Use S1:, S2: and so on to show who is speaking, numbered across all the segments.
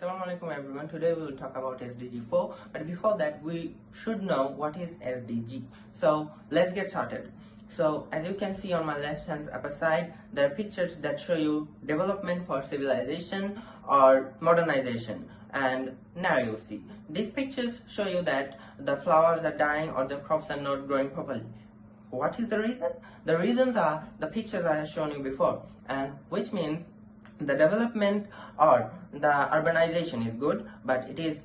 S1: Assalamu alaikum everyone. Today we will talk about SDG 4, but before that we should know what is SDG. So let's get started. So as you can see on my left hand upper side, there are pictures that show you development for civilization or modernization. And now you see, these pictures show you that the flowers are dying or the crops are not growing properly. What is the reason? The reasons are the pictures I have shown you before, and which means the development or the urbanization is good, but it is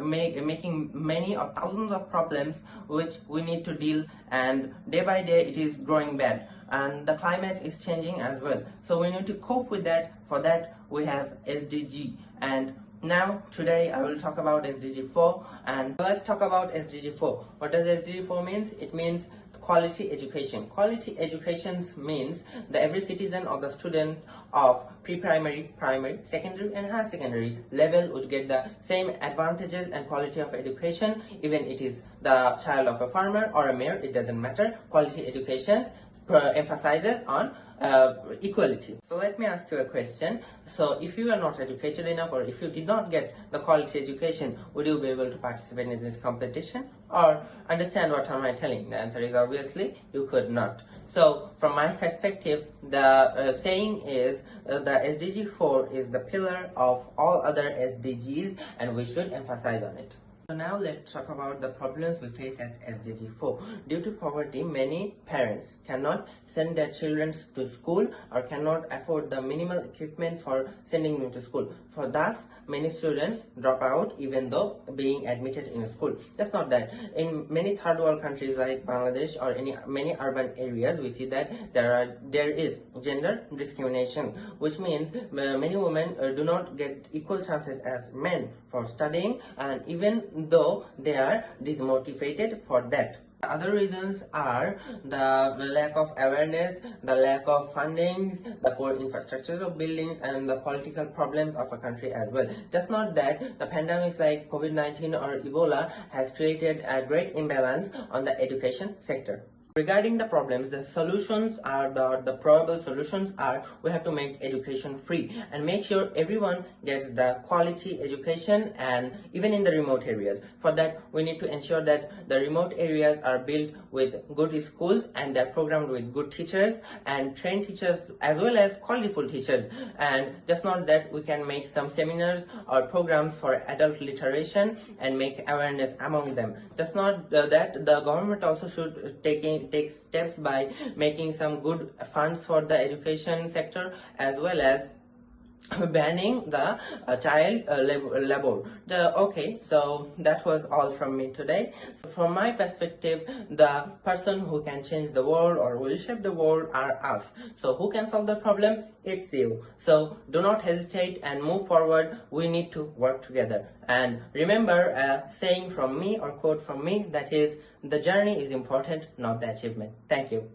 S1: making many or thousands of problems which we need to deal, and day by day it is growing bad, and the climate is changing as well. So we need to cope with that. For that we have SDG, and now today I will talk about SDG 4. And let's talk about SDG 4. What does SDG 4 means? It means quality education. Quality education means that every citizen or the student of pre-primary, primary, secondary and higher secondary level would get the same advantages and quality of education, even it is the child of a farmer or a mayor, it doesn't matter. Quality education emphasizes on equality. So let me ask you a question. So if you are not educated enough, or if you did not get the quality education, would you be able to participate in this competition or understand what am I telling? The answer is obviously you could not. So from my perspective, the saying is the SDG 4 is the pillar of all other SDGs, and we should emphasize on it. So now let's talk about the problems we face at SDG 4. Due to poverty, many parents cannot send their children to school or cannot afford the minimal equipment for sending them to school. For thus, many students drop out even though being admitted in a school. That's not that. In many third world countries like Bangladesh or many urban areas, we see that there is gender discrimination, which means many women do not get equal chances as men for studying, and even though they are demotivated for that. The other reasons are the lack of awareness, the lack of funding, the poor infrastructure of buildings, and the political problems of a country as well. Just not that, the pandemics like COVID-19 or Ebola has created a great imbalance on the education sector. Regarding the problems, the solutions are the probable solutions are we have to make education free and make sure everyone gets the quality education, and even in the remote areas. For that, we need to ensure that the remote areas are built with good schools and they're programmed with good teachers and trained teachers as well as qualified teachers. And just not that, we can make some seminars or programs for adult literation and make awareness among them. Just not that, the government also should take steps by making some good funds for the education sector, as well as banning the child labor. Okay, so that was all from me today. So from my perspective, the person who can change the world or will shape the world are us. So who can solve the problem? It's you. So do not hesitate and move forward. We need to work together. And remember a saying from me or quote from me, that is, the journey is important, not the achievement. Thank you.